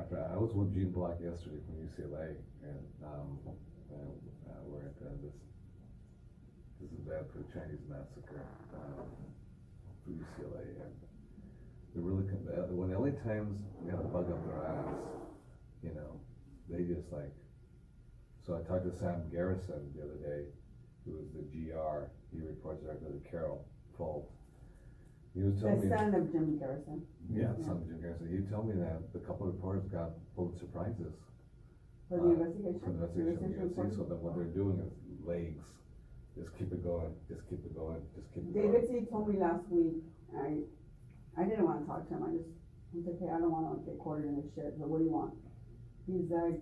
after I was with Gene Block yesterday from UCLA, and we're at this event for the Chinese massacre for UCLA, and they really when LA Times got a bug up their ass, you know, they just like. So I talked to Sam Garrison the other day, who was the GR. He reports directly to Carol Folt. He was telling me. The son of Jim Garrison. Yeah, son of Jim Garrison. He told me that the couple of reporters got Pulitzer prizes. For the investigation? For the investigation of the so that what they're doing is legs. Just keep it going, just keep it going, just keep it going. David C. told me last week, I didn't want to talk to him. I was like, hey, I don't want to get quartered in this shit, but what do you want? He's like,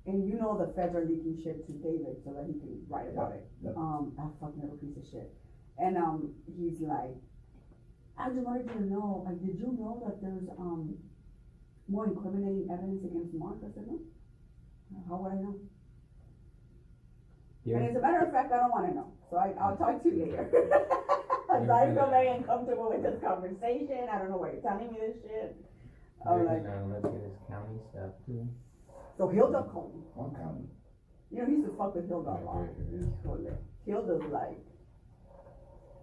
and you know the feds are leaking shit to David so that he can write about it. Yep. That fucking little piece of shit. And he's like, I just wanted you to know, like, did you know that there's more incriminating evidence against Mark? I said, no. How would I know? Yeah. And as a matter of fact, I don't want to know. So I'll talk to you later. I feel very uncomfortable with this conversation. I don't know why you're telling me this shit. I'm like, Let's get his county stuff too. so Hilda called me. One county. You know, he used to fuck with Hilda a lot. Hilda's like,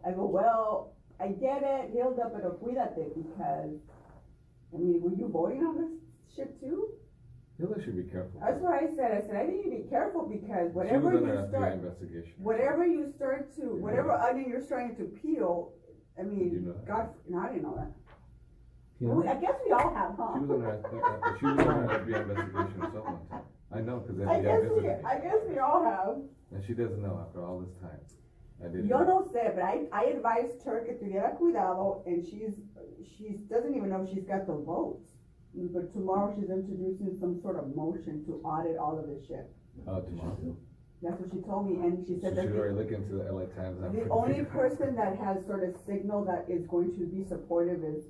I go, well, I get it, Hilda, pero cuídate, because, I mean, were you voting on this shit too? Hilda should be careful. That's what I said. I said, I think you be careful because whatever she was you under start, FBI investigation. whatever you start to, whatever onion you're starting to peel, I mean, Did you know that? God, no, I didn't know that. Yeah. I guess we all have, huh? She was under FBI investigation or something like that. I know, because the FBI visited me. I guess we all have. And she doesn't know after all this time. I didn't Yo know. no sé, but I advised her que tuviera cuidado, and she doesn't even know if she's got the votes. But tomorrow she's introducing some sort of motion to audit all of this shit. Oh, tomorrow. That's what she told me, and she So said she that should already look into the LA Times. the only person that has sort of signaled that is going to be supportive is,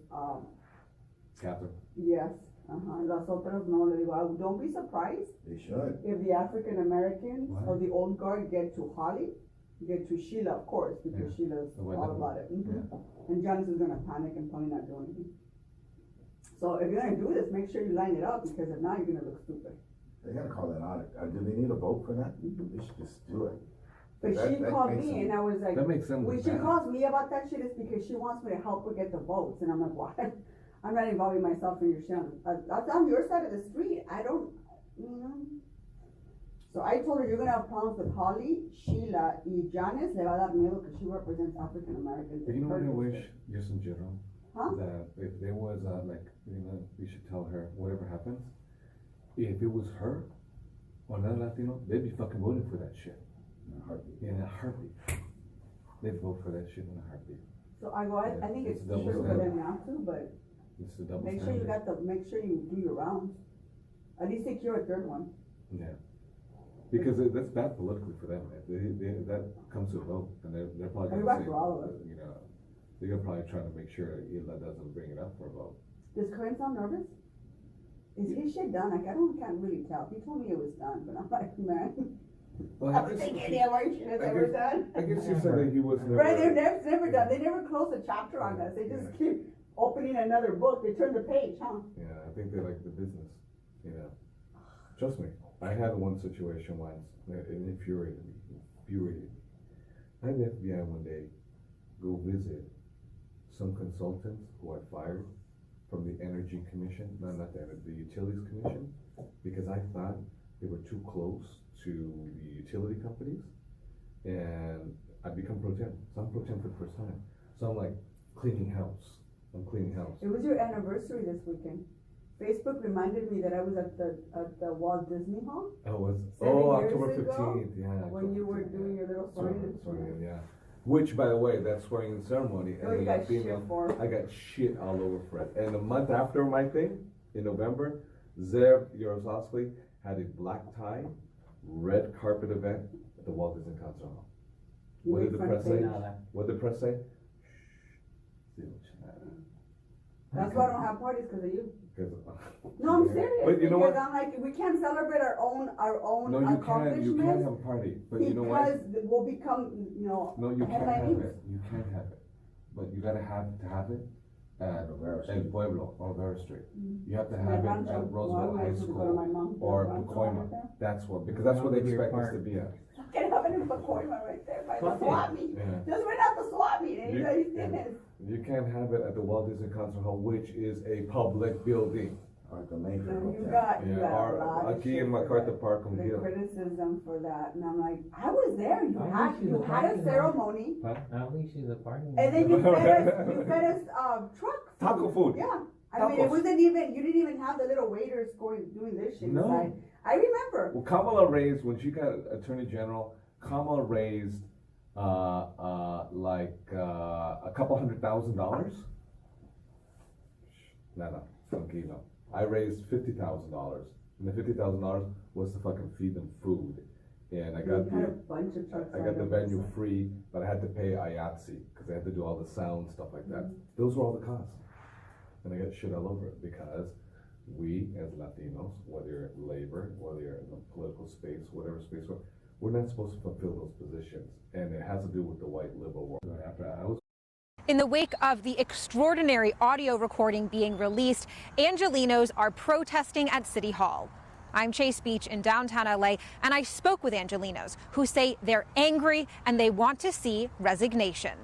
Catherine. yes, las otras no, le digo, don't be surprised They should. if the African Americans What? or the old guard get to Holly, get to Sheila, of course, because Yeah. Sheila's The white all lady. about it. Mhm. Yeah. And Janice is gonna panic and probably not do anything. So if you're gonna do this, make sure you line it up, because if not, you're gonna look stupid. They gotta call that audit. Do they need a vote for that? They should just do it. But That- she that called makes me sense. and I was like, That makes sense. when she calls me about that shit, it's because she wants me to help her get the votes, and I'm like, what? I'm not involving myself in your shit. That's on your side of the street. I don't, you know. So I told her, you're gonna have problems with Holly, Sheila, y Janice le va a dar miedo because she represents African Americans. But you know what I wish, just in general? Huh? That if there was we should tell her, whatever happens, if it was her or another Latino, they'd be fucking voting for that shit. In a heartbeat. In a heartbeat. They'd vote for that shit in a heartbeat. So I go, I think it's It's double true for standard. them not to, but It's the double make sure you standard. make sure you do your rounds. At least secure a third one. Yeah. Because that's bad politically for them. That comes to a vote, and they're probably You're gonna right say, for all of us. you know, they're probably trying to make sure that Hila doesn't bring it up for a vote. Does Corinne sound nervous? Is his shit done? Like, can't really tell. He told me it was done, but I'm like, man, Well, I don't think any of our shit is I ever guess- done. I guess you said that he was never. Right, it's never done. They never close a chapter on us. They just keep opening another book. They turn the page, huh? Yeah, I think they like the business, you know. Trust me, I had one situation once, that it infuriated me. I had the FBI one day go visit some consultants who I fired from the Energy Commission, not the Utilities Commission, because I thought they were too close to the utility companies, and I become pro temp. So I'm pro temp for the first time. So I'm like cleaning house. I'm cleaning house. It was your anniversary this weekend. Facebook reminded me that I was at the Walt Disney Hall Oh, was 7 years October ago, 15th, yeah. when you were 15th, doing yeah. your little swearing. Swearing, yeah. Which, by the way, that swearing in ceremony, Oh, you got shit for. I got shit all over for it. And a month after my thing, in November, Zev Yaroslavsky had a black tie, red carpet event at the Walt Disney Concert Hall. You What made did the front press say? page. What did the press say? Shh. That's why I don't have parties, because of you. Because, No, I'm serious. But you know because what? I'm like, we can't celebrate our own No, you can't accomplishments have a party. But you know what? because we'll become, No, you can't headline have news. it. You can't have it. But you gotta have to have it at El Pueblo on Rivera Street. You have to My have it rancho. at Roosevelt Well, I High used to go to my School mom's or rancho Pacoima. right there. That's what, because that's what they Over your expect us park. to be at. Can have it in Pacoima right there by the Okay. swap meet. Yeah. Just right out the swap meet, and you know, you Yeah. seen it. You can't have it at the Walt Disney Concert Hall, which is a public building. Or the Mayfield So you Hotel. got a Or lot of aquí shit in for MacArthur that. Park on The Hill. criticism for that, and I'm like, I was there, you I had, wish you you the had a parking lot. ceremony, Huh? At least she's a party. and then you fed us, truck. Taco food. Yeah, I mean, it Tacos. wasn't even, you didn't even have the little waiters doing this shit No. inside. I remember. Well, Kamala raised, when she got Attorney General, Kamala raised, a couple $100,000. Nada, tranquilo. I raised $50,000, and the $50,000 was to fucking feed them food. And I got We had a bunch of trucks. I got the venue free, but I had to pay IATSE, because I had to do all the sound stuff like that. Those were all the costs. And I got shit all over it, because we as Latinos, whether you're in labor, whether you're in the political space, whatever space we're not supposed to fulfill those positions. And it has to do with the white liberal world. After I was In the wake of the extraordinary audio recording being released, Angelenos are protesting at City Hall. I'm Chase Beach in downtown LA, and I spoke with Angelenos, who say they're angry and they want to see resignation.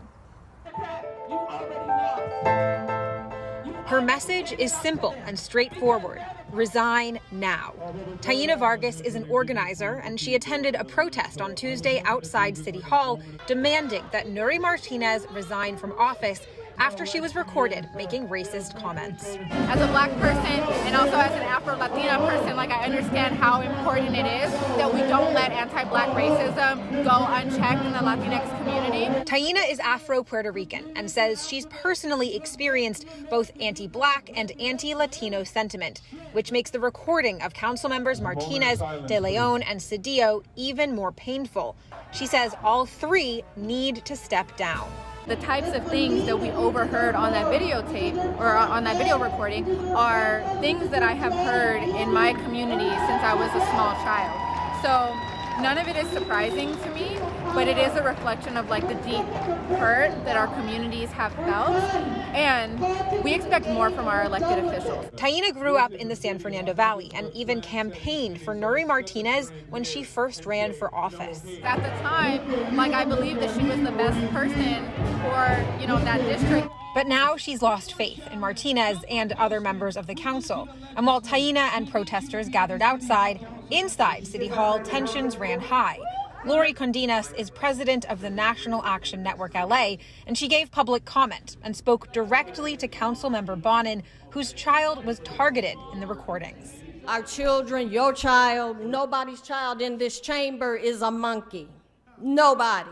Her message is simple and straightforward: resign now. Taina Vargas is an organizer, and she attended a protest on Tuesday outside City Hall demanding that Nury Martinez resign from office after she was recorded making racist comments. As a black person and also as an Afro-Latina person, I understand how important it is that we don't let anti-black racism go unchecked in the Latinx community. Taina is Afro-Puerto Rican and says she's personally experienced both anti-black and anti-Latino sentiment, which makes the recording of council members Martinez, De Leon, and Cedillo even more painful. She says all three need to step down. The types of things that we overheard on that videotape or on that video recording are things that I have heard in my community since I was a small child. So none of it is surprising to me, but it is a reflection of the deep hurt that our communities have felt, and we expect more from our elected officials. Taina grew up in the San Fernando Valley and even campaigned for Nury Martinez when she first ran for office. At the time, I believed that she was the best person for, that district. But now she's lost faith in Martinez and other members of the council. And while Taina and protesters gathered outside, inside City Hall, tensions ran high. Lori Condinas is president of the National Action Network LA, and she gave public comment and spoke directly to Councilmember Bonin, whose child was targeted in the recordings. Our children, your child, nobody's child in this chamber is a monkey. Nobody.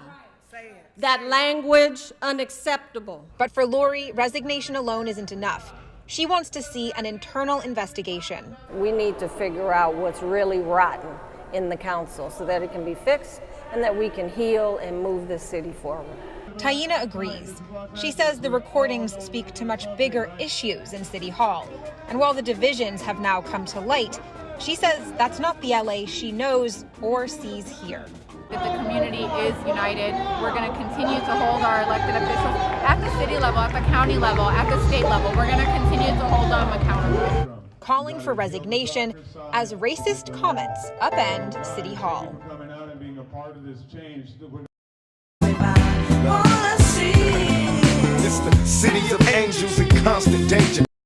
That language, unacceptable. But for Lori, resignation alone isn't enough. She wants to see an internal investigation. We need to figure out what's really rotten in the council so that it can be fixed and that we can heal and move this city forward. Taina agrees. She says the recordings speak to much bigger issues in City Hall. And while the divisions have now come to light, she says that's not the LA she knows or sees here. If the community is united, we're going to continue to hold our elected officials at the city level, at the county level, at the state level. We're going to continue to hold them accountable. Calling for resignation as racist comments upend City Hall. Coming out and being a part of this change. It's the city of angels in constant danger.